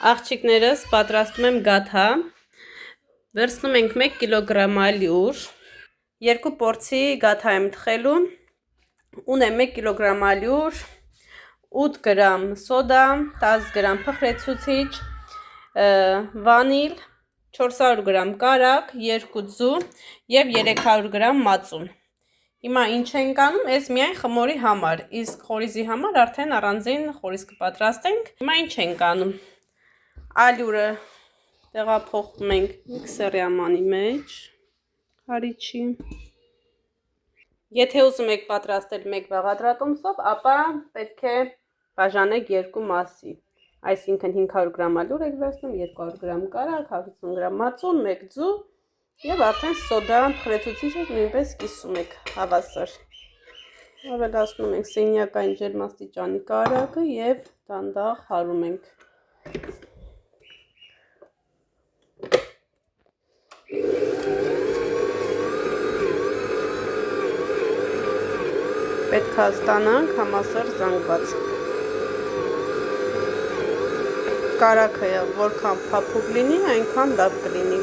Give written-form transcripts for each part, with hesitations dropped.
Աղջիկներս պատրաստում եմ գաթա, վերցնում ենք 1 կիլոգրամալի ուր, 2 պորցի գաթա եմ թխելու, ունեմ 1 կիլոգրամալի ուր, 8 գրամ սոդա, 10 գրամ փխրեցուցիչ, վանիլ, 400 գրամ կարակ, 2 ձու և 300 գրամ մածուն։ Հիմա ինչ ենք անում, այս միայն խմորի համար, իսկ խորիզի համար արդեն առանձին խորիզ կպատրաստենք։ Հիմա ինչ ենք անում, ալյուրը տեղափոխում ենք միքսերի ամանի մեջ, հարիչի։ Եթե ուզում եք պատրաստել 1 բաղադրատոմսով, ապա պետք է բաժանեք 2 մասի, այսինքն 500 գրամ ալյուր եք վերցնում, 200 գրամ կարակ, 150 գրամ մածուն, 1 ձու և արդեն սոդա փխրեցուցիչը նույնպես կիսում եք հավասար։ Ավելացնում ենք սենյակային ջերմաստիճանի կարակը և դանդաղ հարում ենք։ Պետք է ստանանք համասար զանգված։ Կարակը որքան փափուկ լինի, այնքան լավ կլինի։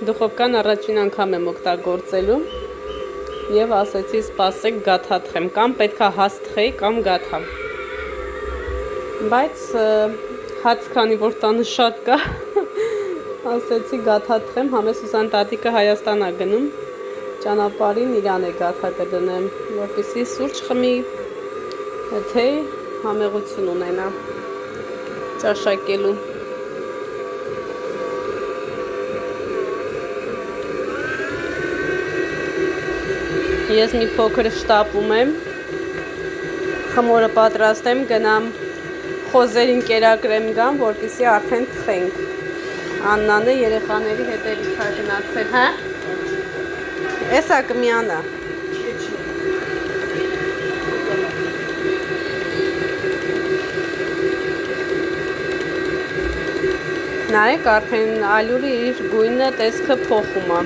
Դուխովկան առաջին անգամ եմ օգտագործելու և ասեցի սպասեք գաթա թխեմ, կամ պետք է հաց թխեի, կամ գաթա։ Բայց հաց քանի որ տանը շատ կա, ասեցի գաթա թխեմ, համես Սուսան տատիկը Հայաստան է գնում, ճանապարհին իրան է գաթա կդնեմ, որպեսզի սուրճ խմի, թե համեղություն ունենա ճաշակելու։ Ես մի փոքր շտապում եմ, խմորը պատրաստեմ, գնամ խոզերին կերակրեմ գամ, որպեսզի արդեն թխենք։ Աննան է երեխաների հետևից է գնացել, հա? Էսա կմիանա։ Նայեք, արդեն ալյուրի իր գույնը տեսքը փոխում է։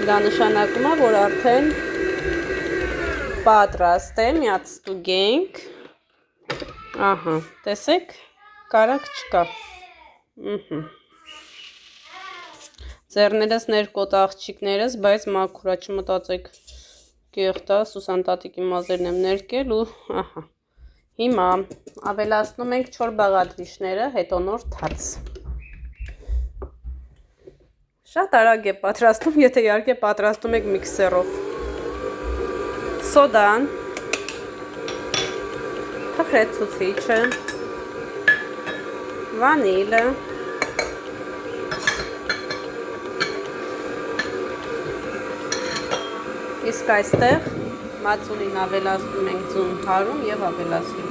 Դա նշանակում է, որ արդեն պատրաստ է, միած ստուգենք։ Ահա, տեսեք, կարակ չկա։ Ձեռներս ներկոտ աղջիկներս, բայց մաքուր է, չմտածեք կեղտ է, Սուսան տատիկի մազերն եմ ներկել ու ահա։ Հիմա ավելացնում ենք 4 բաղադրիչները, հետո նոր թաց։ Շատ արագ է պատրաստում, եթե իհարկե պատրաստում եք միքսերով։ Սոդան, փխրեցուցիչը, վանիլը, իսկ այստեղ մածունին ավելացնում ենք ձուն հարում և ավելացնում։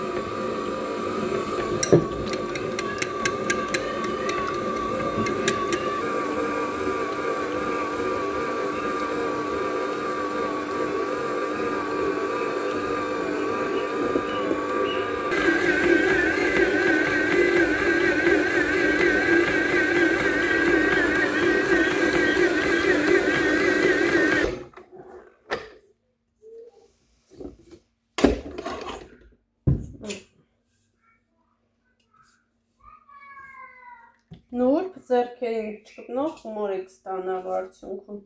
Նուրբ ձեռքերին չկպնող խմոր եք ստանալ արդյունքում։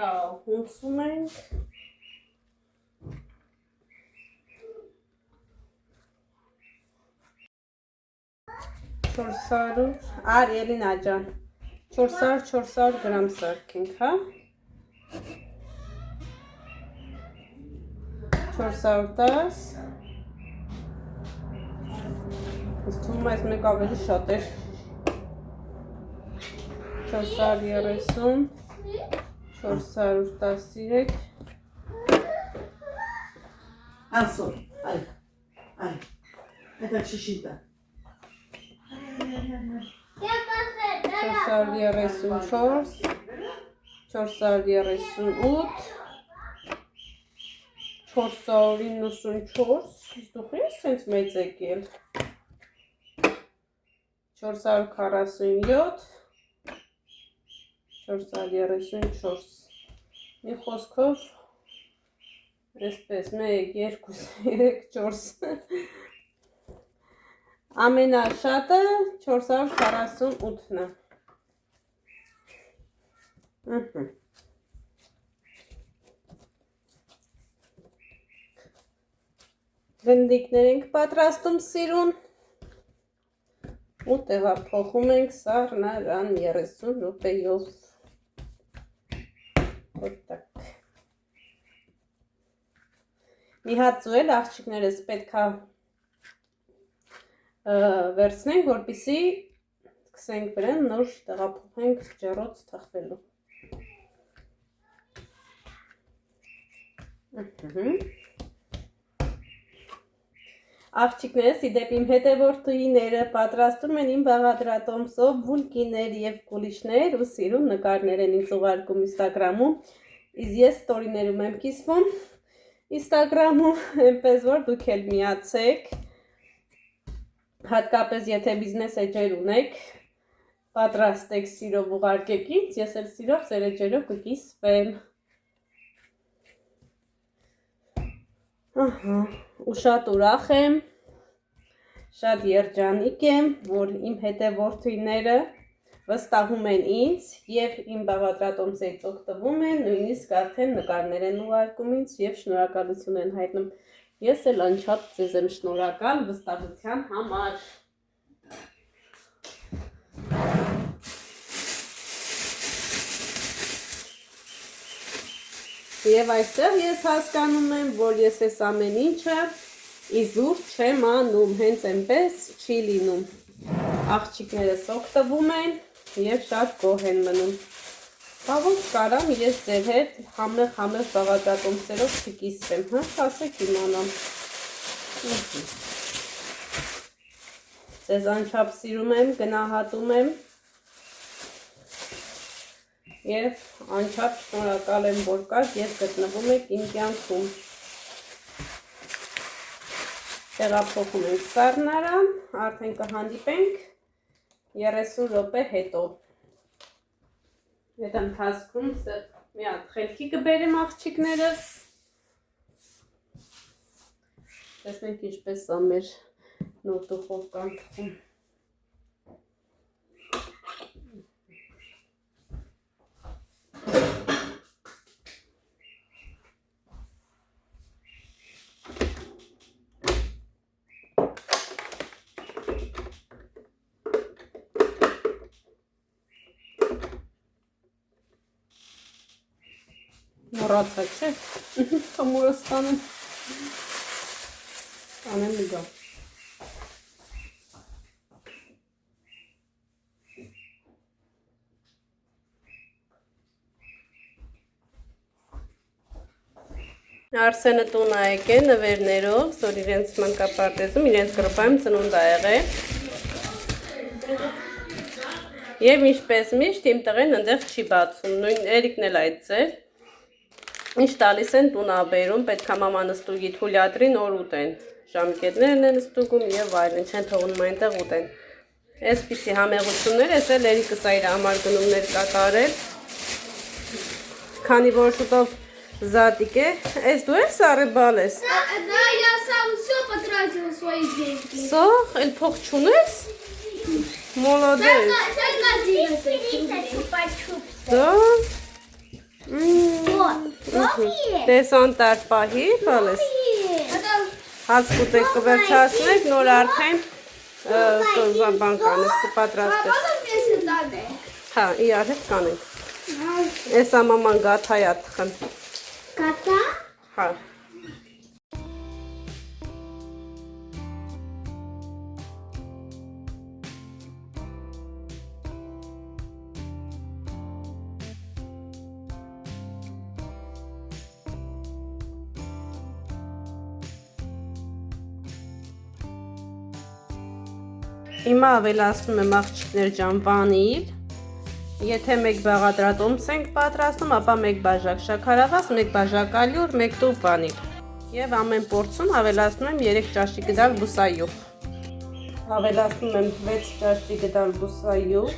Լավ, հունցում ենք։ Արի Էլինա ջան, 400 գրամ սարքենք, հա։ 410։ Ես թվում այս մեկ ավելի շատ էր։ 430, 413։ Ասոր, այ, հետա չիշիտա։ 434, 438, 494, դուք ես սենց մեծ եկել, 447, 434, մի խոսքով, այսպես, 1, 2, 3, 4, ամենաշատը 448-ն է, Գնդիկներ ենք պատրաստում սիրուն ու տեղափոխում ենք սառնարան 30 րոպեով։ Մի հատ ձուել աղջիկներս պետք է վերցնենք, որպեսզի սկսենք վրան նոր տեղափոխենք ջեռոց թխվելու։ Աղջիկներս իդեպ իմ հետևորդուհիները պատրաստում են իմ բաղադրատոմսով բուլկիներ և կուլիչներ ու սիրուն նկարներ են ինձ ուղարկում Instagram-ում, իսկ ես ստորիներում եմ կիսվում Instagram-ում, այնպես որ դուք էլ միացեք, հատկապես եթե բիզնես էջեր ունեք, պատրաստեք սիրով ուղարկեք ինձ, ես էլ սիրով ձեր էջերով կկիսվեմ։ Ու շատ ուրախ եմ, շատ երջանիկ եմ, որ իմ հետևորդուհիները վստահում են ինձ և իմ բաղադրատոմսից օգտվում են, նույնիսկ արդեն նկարներ են ուղարկում ինձ և շնորհակալություն են հայտնում։ Ես էլ անչափ ձեզ եմ շնորհակալ վստահության համար։ Եվ այստեղ ես հասկանում եմ, որ ես այս ամեն ինչը իզուր չեմ անում, հենց այնպես չի լինում։ Աղջիկներս օգտվում են և շատ գոհ են մնում։ Բավոք կարամ ես ձեր հետ համեղ բաղադրատոմսերով չկիսվեմ, ասեք իմանամ։ Ձեզ անչափ սիրում եմ, գնահատում եմ և անչափ շնորհակալ եմ, որ կաք և գտնվում եք իմ կյանքում։ Տեղափոխում ենք սառնարան, արդեն կհանդիպենք 30 րոպե հետո։ Այդ ընթացքում մի հատ խելքի կբերեմ աղջիկներս։ Տեսնենք ինչպես է մեր նոր դուխովկան թխում։ Մոռացա, չէ՞։ Խմորը ստանեմ։ Անեմ մի գա։ Արսենը տուն է եկել նվերներով, որ իրենց մանկապարտեզում, իրենց գրոպայում ծնունդ է եղել։ Եվ ինչպես միշտ իմ տղեն ընդեղ չի բացում, նույն Էրիկն էլ այդ ձև։ Ինչ տալիս են տուն աբերում, պետք է մաման ստուգի թույլատրին օր ուտեն, ժամկետներն են ստուգում և այլն, չեն թողնում այնտեղ ուտեն։ Այսպիսի համեղություններ, ես էլ Էրիկս իր համար գնումներ կատարել, քանի որ շուտով Зատիկ է, այս դու ես սարեբալ ես։ Да, я сам все потратил свои деньги. Սա, էլ փող չունես։ Молодец։ Да։ Տեսան տար պահի, բալես։ Հաց կուտեք կվերջացնեք, նոր արդեն բան կանես, կպատրաստես։ Հա, իրար հետ կանենք։ Ես ամաման գաթայա թխն։ Կատա։ Հա։ Հիմա ավելացնում եմ աղջիկներ ջան վանիլ, Եթե մեկ բաղադրատոմս ենք պատրաստում, ապա մեկ բաժակ շաքարավազ, մեկ բաժակ ալյուր, մեկ տուփ վանիլ։ Եվ ամեն փորձում ավելացնում եմ 3 ճաշի գդալ բուսայուղ։ Ավելացնում եմ 6 ճաշի գդալ բուսայուղ։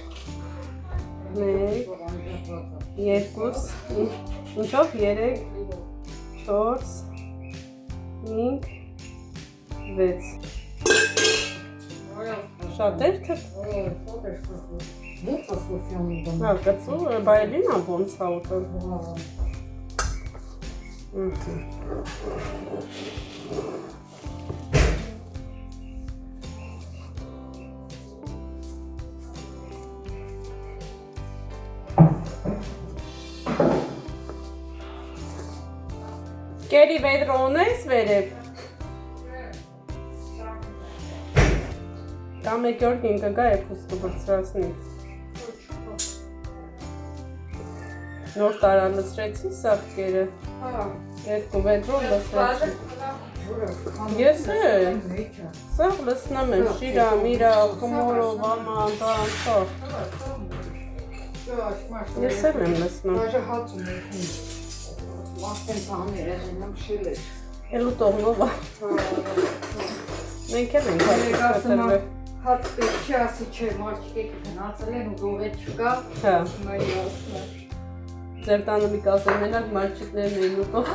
1 2 ինչով 3 4 5 6 Շատ էր թե Հա, կծու, բայելին ոնց է ուտել։ Կերի վեդրո ունես վերև։ Կամ եկորդ ինքը գա է փուսկը բրծրասնի։ Նոր տարա լսրեցի սաղկերը։ Երկու վեդրո լսրեցի։ Ես է։ Սաղ լսնամ եմ, շիրա, միրա, խմորով, աման, տանցող։ Ես էլ եմ լսնում։ Էլու տողնով է։ Մենք էլ ենք հատկացրվել։ Հաց պետք չի ասի չէ, մարդիկ գնացել են ու գողետ չկա։ Հա։ Մայր ասում։ Ձեր տանը մի կասեմ, մենակ մальчիկներն էին ուտող։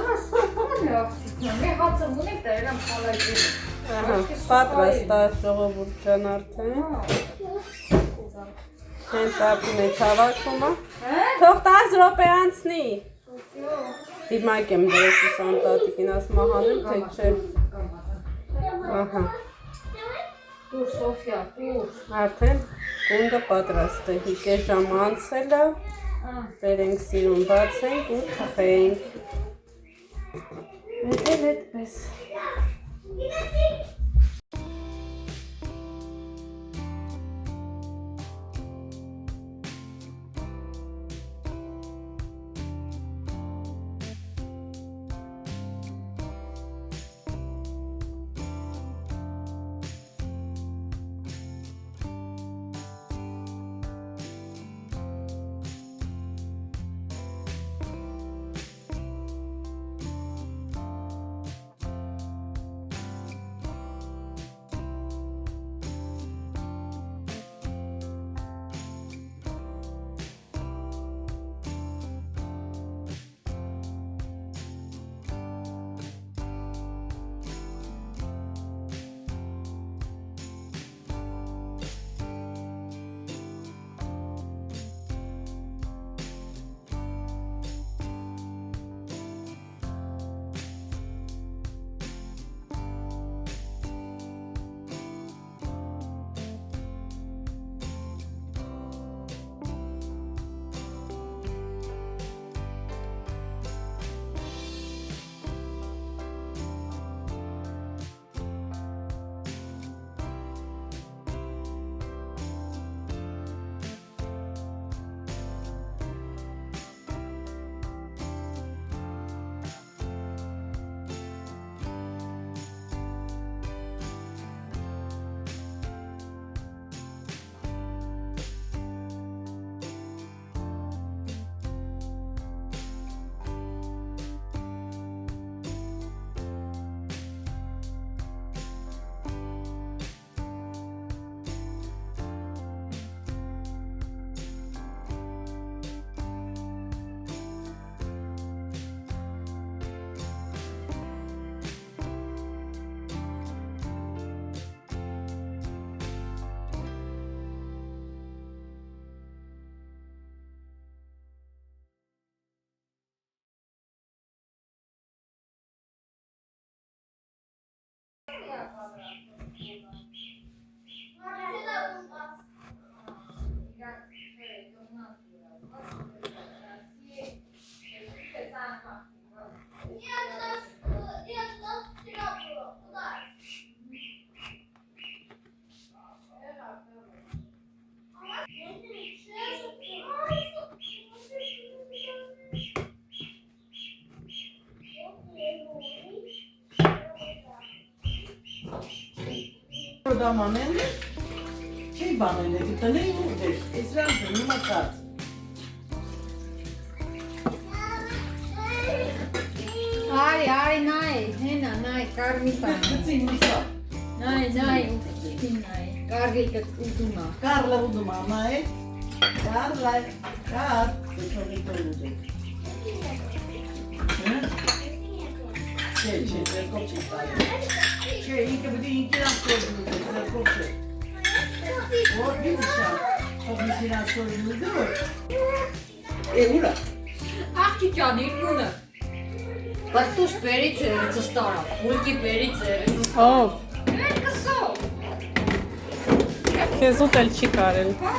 Բան է աղջիկն, մի հացը ունենք դա իրան խալակել։ Ահա, պատրաստ է ժողովուրդ ջան արդեն։ Հենց ապի մեջ հավաքում է։ Թող 10 րոպե անցնի։ Դիմակ եմ դրես Սանտատիկին, ասում հանեմ, թե չէ։ Ահա։ Դուր Սոֆիա, դուր։ Արդեն գունդը պատրաստ է, հիկե ժամ անցել է։ Բերենք սիրուն բացենք ու թխենք։ Էլ այդպես։ Damanele, ce-i banele? Vitălei nu, deci, Israel, nu mă cați. արի նայ, հենա, նայ, կարմի բան։ Գծի միսա։ Նայ, ուտին նայ, կարգիկը ուտում է։ Կարլը ուդում ամա է։ Կարլը, կար, դեքորի տորուզի։ Չէ, ձերքով չի տալի։ Չէ, ինքը բդի ինքիրանց տորուզի, ձերքով չէ։ Որ բիզիշա, հով ինքիրանց տորուզի դուր։ Է ուրա։ Աղջի ջան, իրնունը։ Բայց դու սպերի ծերիցը ստարա, ուլկի բերի ծերիցը։ Ով։ Կսո։ Քեզ ուտել չի կարել։ Հա։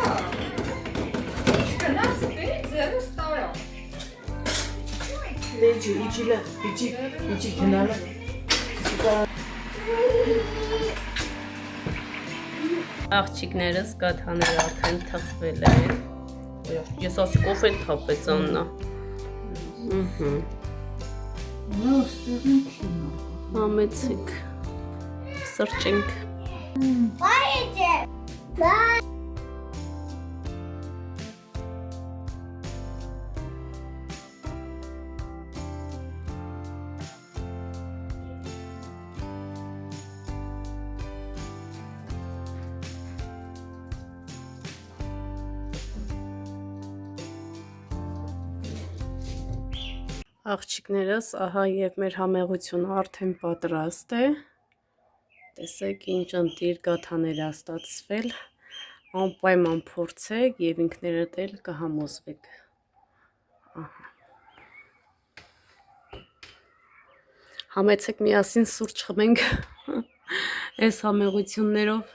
Չկնաց բերի ծերը ստարա։ Լեջի, իջիլը, իջի կնալը։ Աղջիկներս կաթաները արդեն թխվել են։ Ես ասի կոֆեն թափեց Աննա։ Նո, ստեղին կինո։ Համեցիկ։ Սրճենք։ Աղջիկներս, ահա եւ մեր համեղությունը արդեն պատրաստ է։ Տեսեք ինչ ընտիր գաթաներ է ստացվել։ Անպայման փորձեք եւ ինքներդ էլ կհամոզվեք։ Ահա։ Համեցեք միասին սուրճ խմենք այս համեղություններով։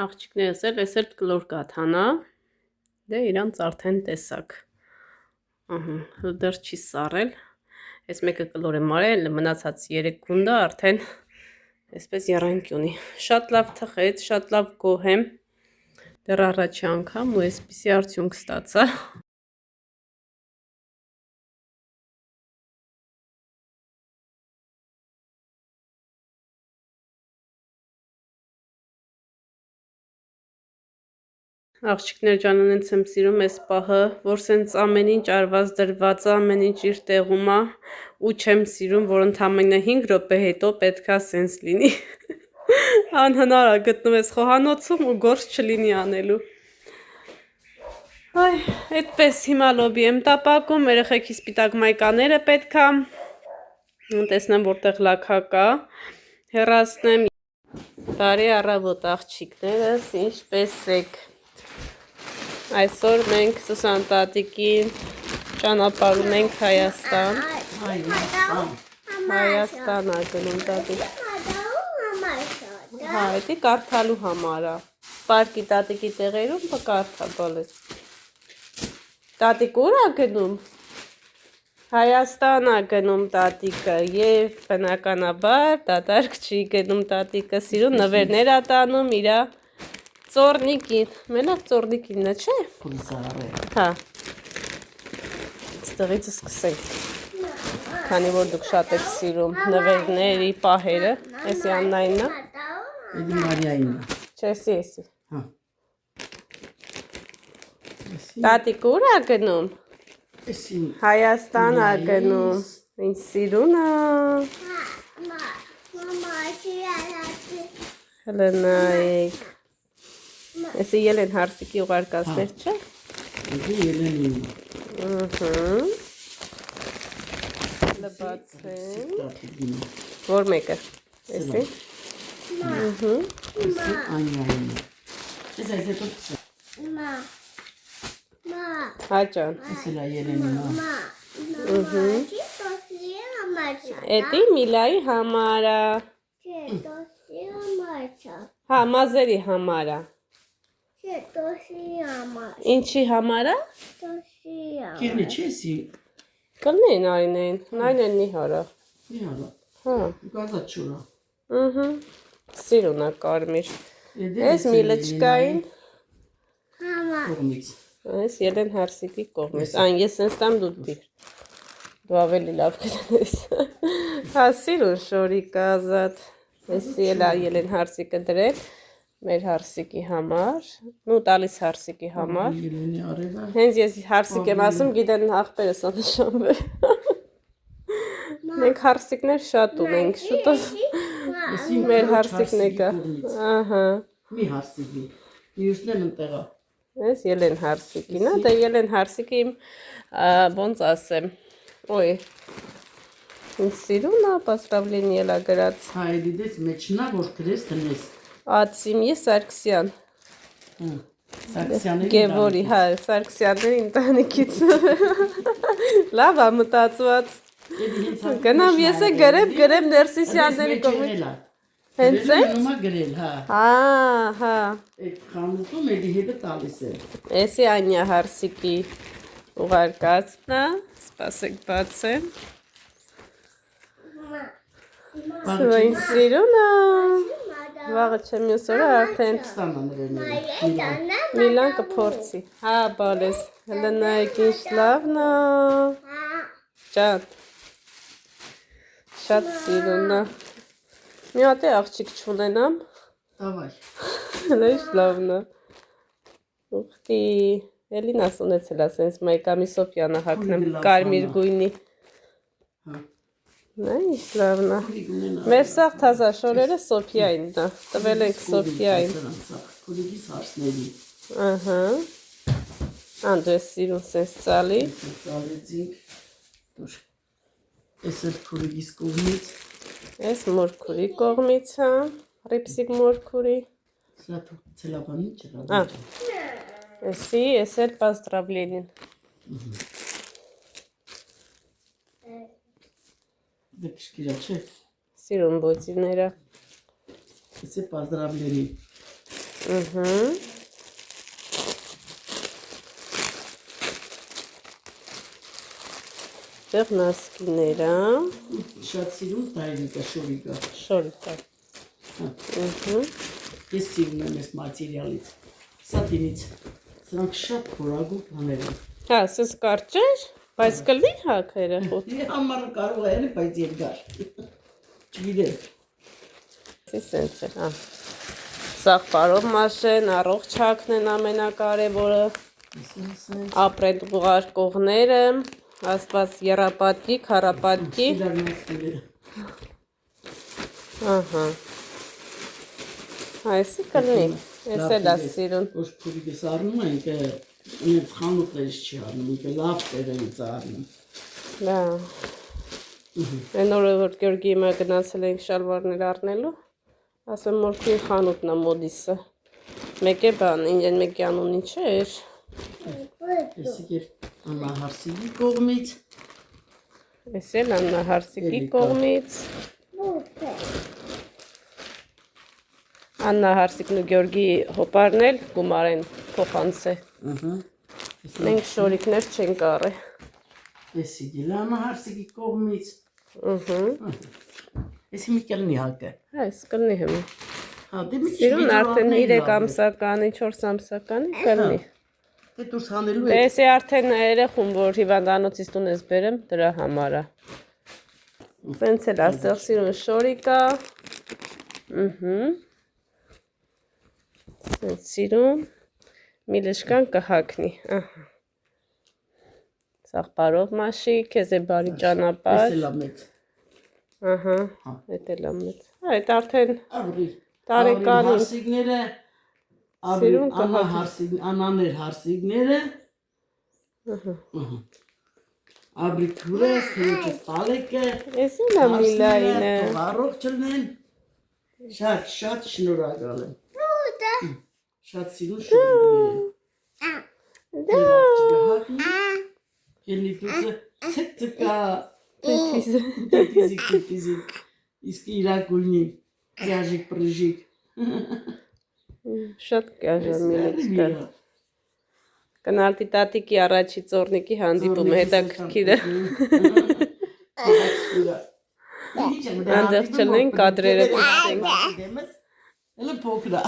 Աղջիկներս էլ էս էլ կլոր կաթանա, դե իրանց արդեն տեսակ, դեռ չի սառել, ես մեկը կլոր եմ արել, մնացած 3 գունդը արդեն այսպես եռանք ունի, շատ լավ թխեց, շատ լավ գոհ եմ, դեռ առաջի անգամ ու այսպիսի արդյունք ստացա։ Աղջիկներ ջան, անենց եմ սիրում այս պահը, որ սենց ամեն ինչ արված դրված է, ամեն ինչ իր տեղում է, ու չեմ սիրում, որ ընդամենը 5 րոպե հետո պետքա սենց լինի։ Անհնար է գտնում ես խոհանոցում ու գործ չլինի անելու։ Այ, այդպես հիմա լոբի եմ տապակում, երեխեքի սպիտակ մայկաները պետքա, տեսնեմ որտեղ լաքա կա, հեռացնեմ, բարի առավոտ աղջիկներս, ինչպես եք։ Այսօր մենք Սուսան տատիկին ճանապարհում ենք Հայաստան։ Հայաստան ա գնում տատիկ։ Հա, դա կարդալու համար է։ Պարկի տատիկի տեղերում կկարդա բոլես։ Տատիկ ուր ա գնում։ Հայաստան ա գնում տատիկը եւ բնականաբար դատարկ չի գնում տատիկը, սիրուն նվերներ ա տանում իրա ծորնիկին, մենակ ծորնիկինն է, չէ։ Պոլիսարը։ Հա։ Ստեղից սկսենք։ Քանի որ դուք շատ եք սիրում նվերների պահերը, էսի Աննայինն է։ Էդի Մարիայինն է։ Չէ, էսի։ Հա։ Տատիկ ուր ա գնում։ Էսի Հայաստան ա գնում։ Ինչ սիրուն ա։ Հələ նայեք։ Էսի Ելեն հարսիկի ուղարկածներ չէ։ Էդի Ելենին։ Լբացեմ։ Տատիկին։ Որ մեկը։ Էսի։ Էսի Անյայինն է։ Էս այս հետո սկսե։ Հա ջան։ Էսի լա Ելենին։ Էդի Միլայի համար ա։ Հա, մազերի համար ա։ Ինչի համար ա։ Կերնի չէ էսի։ Կլնի նայնեն, նայնեն նիհարա։ Նիհարա։ Հա։ Գազատ չուրա։ Սիրուն ա կարմիր։ Էս միլիչկային։ Կողմից։ Այս Ելեն հարսիկի կողմից։ Այն ես սենց տամ դու դիր։ Դու ավելի լավ կլնես։ Հա, սիրուն շորիկ ազատ։ Էսի էլ ա Ելեն հարսիկը դրել։ մեր հարսիկի համար, ու տալիս հարսիկի համար։ Ելենի արևը։ Հենց ես հարսիկ եմ ասում, գիտեն աղբերս անշանվել։ Մենք հարսիկներ շատ ունենք, շուտով մեր հարսիկն եկա։ Ահա։ Մի հարսիկի։ Մյուսներն ընտեղա։ Ես Ելեն հարսիկին, դա Ելեն հարսիկի իմ ոնց ասեմ։ Ոյ։ Ինձ սիրուն է, поздравление ելա գրած։ Հայերի դες մեջնա որ գրես տնես։ Ացիմի Սարգսյան։ Սաքսյանների Գևորի, հա, Սարգսյանների ընտանիքից։ Լավ է մտածված։ Գնամ ես է գրեմ Ներսիսյանների կողմից։ Հենց է։ Նոմա գրել, հա։ Հա։ Այդ խանութում էլի հետը տալիս է։ Էսի Անյա հարսիկի ուղարկածն է, սպասեք բացեմ։ Սվայն սիրուն է։ Վաղը չեմ ես օրը արդեն Միլան կփորձի։ Հա, բալես, հլնայք ինչ լավն է։ Ճատ։ Շատ սիրուն է։ Մի հատ է աղջիկ չունենամ։ Դավայ։ Հլա ինչ լավն է։ Ուխտի, Էլինաս ունեցել է սենց մայկամի Սոֆյանը հագնեմ կարմիր գույնի։ Նա ինչ լավն է։ Մեր սաղ թազա շորերը Սոֆյային է, տվել ենք Սոֆյային։ Քուրիգիս հարսների։ Ահա։ Անդրես սիրուն սենց ծալի։ Ծալեցինք։ Դուր։ Ես էլ քուրիգիս կողմից։ Ես մորքուրի կողմից հա, ռիպսիկ մորքուրի։ Սա դու ցելավանի չրա։ Էսի, ես էլ поздравление։ Դե քշկիրա չէ։ Սիրուն բոցիները։ Ես է поздравление։ Ահա։ Դեղ նասկիները։ Շատ սիրուն տայրիկա շորիկա։ Շորիկա։ Ահա։ Ես սիրում եմ այս մատերիալից։ Սատինից։ Սրանք շատ փորագուտ բաներ են։ Հա, սս կարճեր, բայց կլինի հակերը խոտ։ Համար կարող է, բայց երկար։ Չգիտեմ։ Սենց է, հա։ Սաղ պարով մաշեն, առողջ հակնեն ամենակարևորը։ Ապրեն ուղարկողները, աստված եռապատկի, քառապատկի։ Ահա։ Այսի կլինի, ես էլ է սիրուն։ Ոչ փուրիկս առնում ենք, ինձ խանութներից չի առնում, ինքը լավ տերերից առնում։ Դա։ Այն օրը որ Գյորգի հիմա գնացել ենք շալվարներ առնելու, ասեմ մորքուի խանութն է մոդիսը։ Մեկ է բան, ինձ մեկի անունի չէր։ Եսի կեր Աննա հարսիկի կողմից։ Ես էլ Աննա հարսիկի կողմից։ Աննա հարսիկն ու Գյորգի հոպարն էլ գումարեն փոխանցե։ Մենք շորիկներ չենք առել։ Եսի Գիլանա հարսիկի կողմից։ Եսի մի կլնի հակը։ Այս կլնի հիմա։ Հա, դե մի Սիրուն արդեն 3 ամսականի, 4 ամսականի կլնի։ Դե դուրս հանելու Դե է։ եսի արդեն երեխուն, որ հիվանդանոցից տուն ես բերեմ, դրա համար է։ Սենց էլ աստեղ սիրուն շորիկա։ Սենց սիրուն։ Միլշկան կհակնի։ Սաղ պարով մաշի, կեզ է բարի ճանապար։ Ես էլ ամեծ։ Ահա, էտ էլ ամեծ։ Այդ արդեն Աղրի տարեկանին։ հարսիկները, Սիրուն անաներ հարսիկները, աբրի քուրես, քրոջս տալեկը, Ես էլ ամիլային է։ առող չլնեն, շատ շնորհակալ եմ։ Շատ սիրուն շնորհակալ եմ։ Ելի դուսը ցկցկա, տիզիկ, իսկ իրակույնի, կյաժիկ պրժիկ։ Շատ կյաժա միլիցկա։ Կնալտի տատիկի առաջի ծորնիկի հանդիպում հետաքրքիր է։ Անդեղ չլնենք կադրերը կուտենք։ Էլը փոքր է։